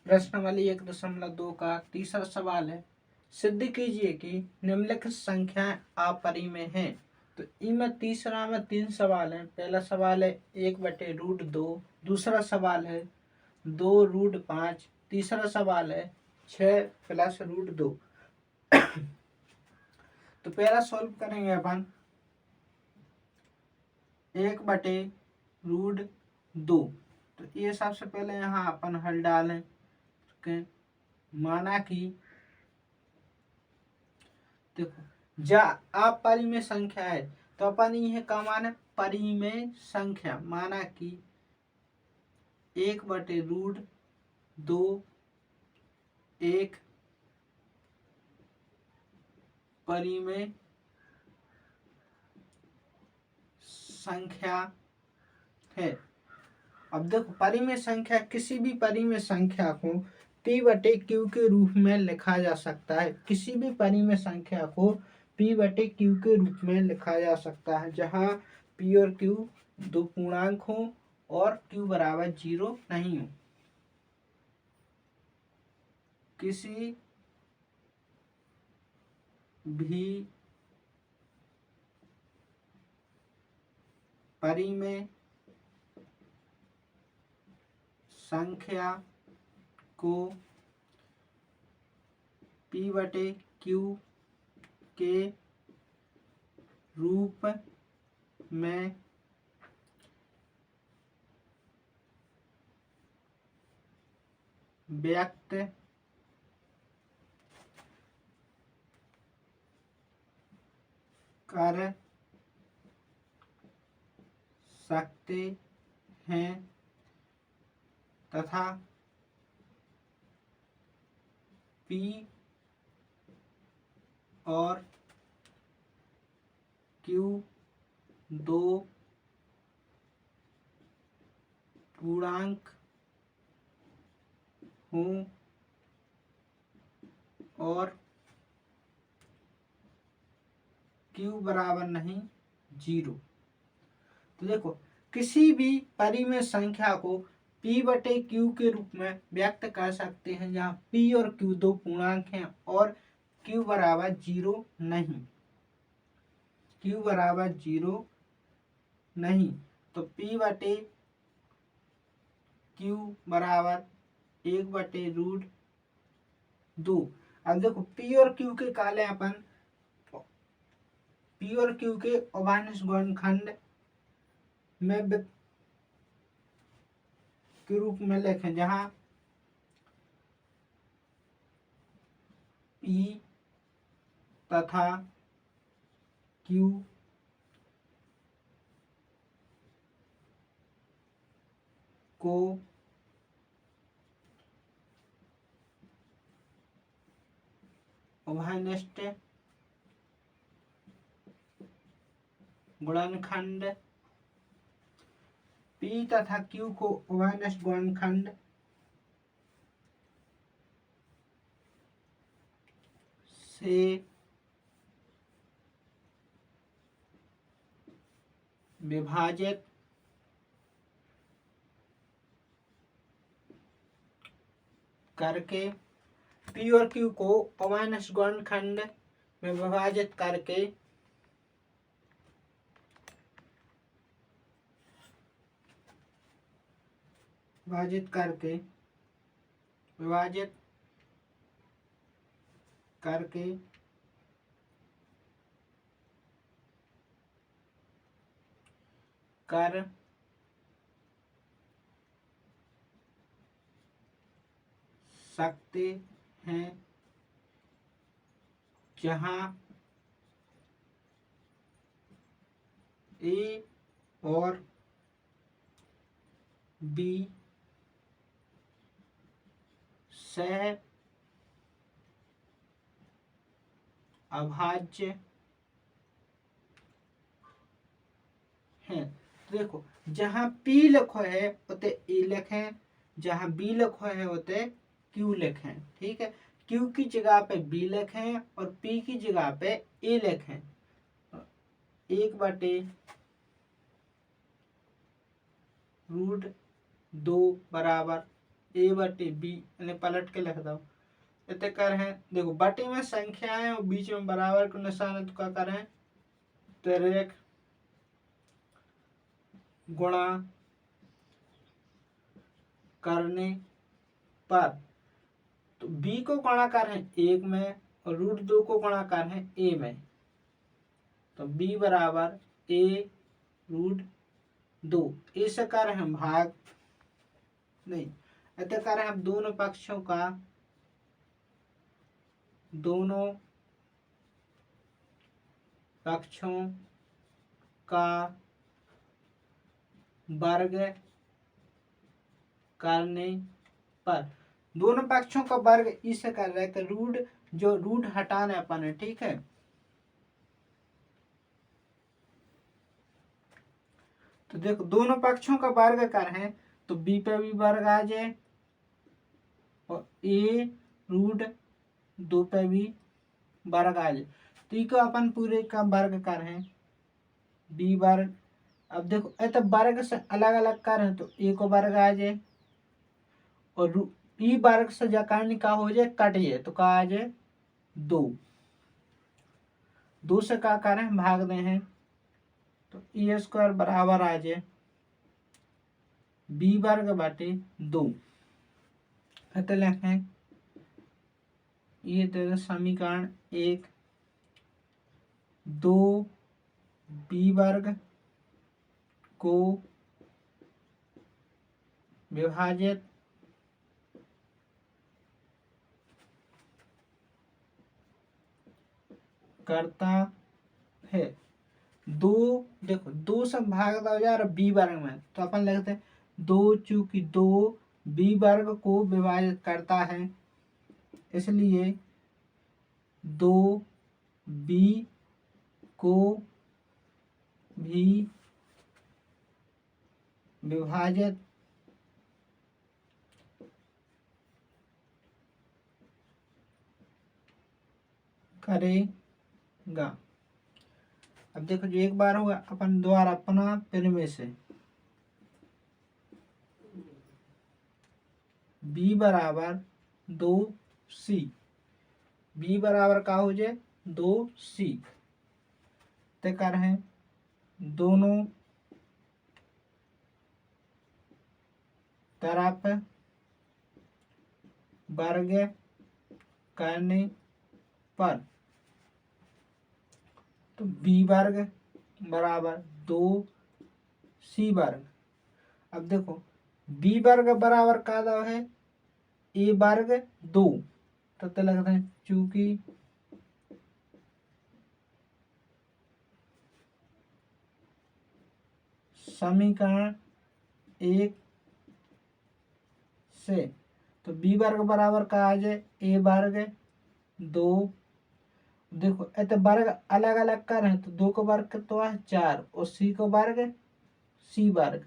प्रश्नावली 1.2 का तीसरा सवाल है, सिद्ध कीजिए कि निम्नलिखित संख्याएं अपरिमेय हैं। तो इनमें तीसरा में 3 सवाल हैं। पहला सवाल है 1/√2, दूसरा सवाल है 2√5, तीसरा सवाल है 6 + √2। तो पहला सॉल्व करेंगे अपन 1/√2। तो ये सबसे पहले यहाँ अपन हल डालें के माना कि देखो जा अपरिमेय संख्या है तो अपन यह का माने परिमेय संख्या, माना कि 1/√2 एक परिमेय संख्या है। अब देखो परिमेय संख्या, किसी भी परिमेय संख्या को P/Q के रूप में लिखा जा सकता है। किसी भी परिमेय संख्या को P/Q के रूप में लिखा जा सकता है, जहां P और Q दो पूर्णांक हो और Q बराबर 0 नहीं हो। किसी भी परिमेय संख्या को P/Q के रूप में व्यक्त कर सकते हैं तथा P और Q दो पूर्णांक हों और Q बराबर नहीं 0। तो देखो किसी भी परिमेय संख्या को P/Q के रूप में व्यक्त कर सकते हैं, जहां P और Q दो पूर्णांक हैं और Q बराबर 0 नहीं। Q बराबर 0 नहीं, तो P/Q बराबर 1/√2। अब देखो P और Q के काले अपन P और Q के अभाज्य गुणनखंड में के रूप में लिखें, जहां P तथा Q को अभाज्य गुणनखंड, P तथा Q को अभाज्य गुणनखंड से विभाजित करके, P और Q को अभाज्य गुणनखंड में विभाजित करके विभाजित करके कर सकते हैं, जहां A और B सह अभाज्य हैं। देखो जहां P लिखो है उते E लिखें, जहां B लिखो है उते Q लिखें। ठीक है, Q की जगह पे B लिखें और P की जगह पे A लिखें। 1/√2 बराबर ए बटे बी, इन्हें पलट के लिख दो। इतने कर हैं, देखो बटे में संख्याएं और बीच में बराबर का निशान है, तो क्या करें, तिर्यक गुणा करने पर, तो b को गुणाकार है 1 में और √2 को गुणाकार है a में, तो b बराबर a√2। इस कर हम भाग नहीं, इतने कर हम दोनों पक्षों का वर्ग करने पर, दोनों पक्षों का वर्ग इसे कर रहे हैं, रूट जो रूट हटाना है अपन है, ठीक है। तो देखो दोनों पक्षों का वर्ग कर है, तो b पे भी वर्ग आ जाए और a√2 पे भी वर्ग आ जाए, तो को अपन पूरे का वर्ग कर है b वर्ग। अब देखो तो वर्ग से अलग अलग कर है, तो a को वर्ग आ जाए और ई वर्ग से जकान का हो जाए कट जाए, तो का आ जाए 2 से का करें भाग दे हैं, तो e² बराबर आ जाए b वर्ग बटे 2। लिखें ये तो समीकरण 1, 2b वर्ग को विभाजित करता है 2, देखो 2 से भाग दो जा रहा b वर्ग में, तो अपन लिखते हैं 2 चूंकि 2 b वर्ग को विभाजित करता है, इसलिए 2b को भी विभाजित करेगा। अब देखो जो एक बार होगा अपन द्वारा अपना फिर में से b बराबर 2c, b बराबर का हो जाए 2c, तय कर हैं दोनों तरफ वर्ग करने पर, तो b वर्ग बराबर 2c वर्ग। अब देखो b वर्ग बराबर का दो है a वर्ग 2, तो लगता है चूंकि समीकरण 1 से, तो b वर्ग बराबर का आ जाए a वर्ग 2। देखो ऐसे वर्ग अलग अलग कर है, तो 2 को वर्ग तो है 4 और c को वर्ग c वर्ग,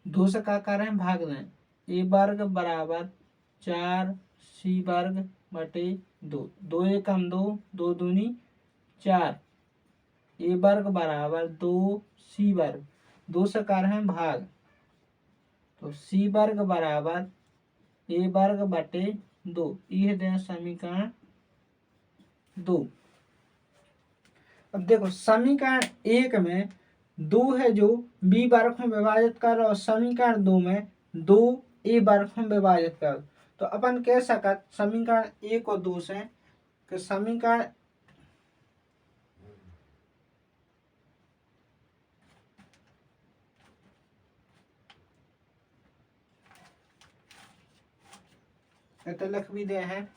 दो से का कर रहे हैं भाग दें, a वर्ग बराबर 4c वर्ग बटे 2, 2 1 2, 2 दूनी 4, a वर्ग बराबर 2c वर्ग, 2 से कर रहे हैं भाग, तो c वर्ग बराबर a वर्ग बटे 2, यह दें समीकरण 2। अब देखो समीकरण 1 में 2 है जो b वर्ग में विभाजित कर, और समीकरण 2 में 2 a वर्ग में विभाजित कर, तो अपन कह सकत समीकरण 1 और 2 से कि समीकरण लिख भी दे हैं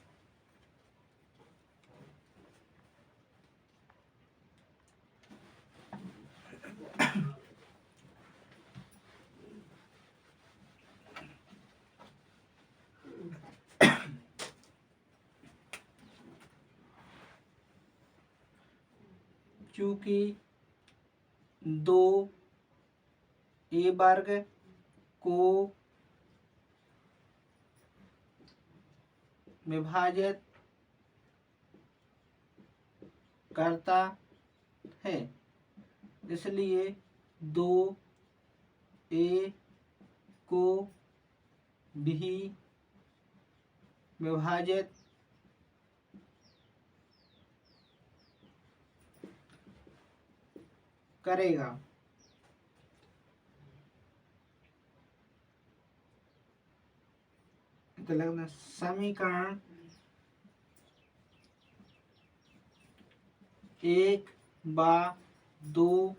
चूंकि 2 a वर्ग को विभाजित करता है, इसलिए 2 ए को भी विभाजित करेगा। तो लगना समीकरण 1/2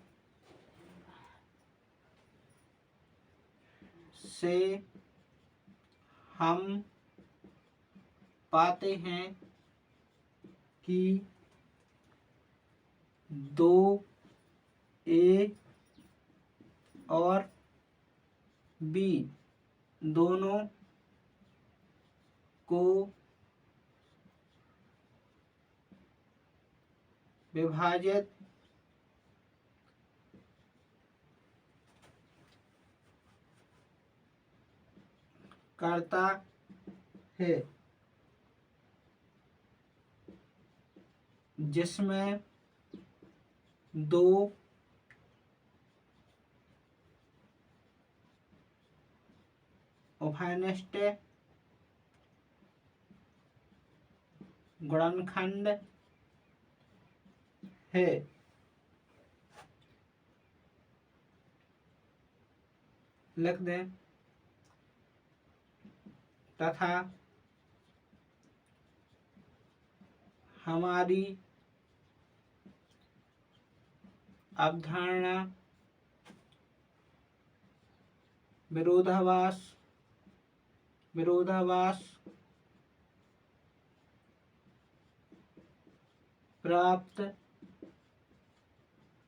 से हम पाते हैं कि 2A और B दोनों को विभाजित करता है, जिसमें 2 उभयनिष्ठ गुणनखंड है। लिख दें तथा हमारी अवधारणा विरोधाभास प्राप्त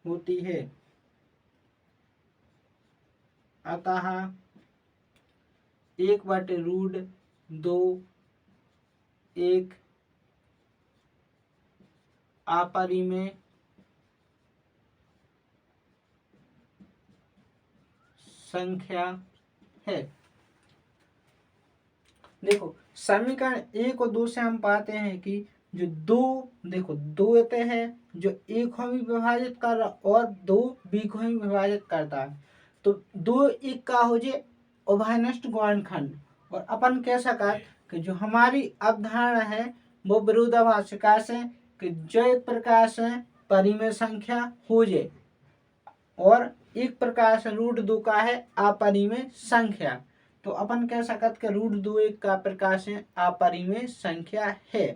होती है। अतः 1/√2 एक अपरिमेय संख्या है। देखो समीकरण 1 और 2 से हम पाते हैं कि जो 2 देखो 2 होते हैं जो A को भी विभाजित कर रहा और 2 B को भी विभाजित करता है। तो 2 एक का हो जाए उभयनिष्ठ गुणनखंड। और अपन कह सका कि जो हमारी अवधारणा है वो विरोधाभास से कि जो एक प्रकार से परिमेय संख्या हो जाए और एक प्रकार से √2 का है अपरिमेय संख्या। तो अपन कह सकत कि √2 एक का प्रकार से अपरिमेय संख्या है।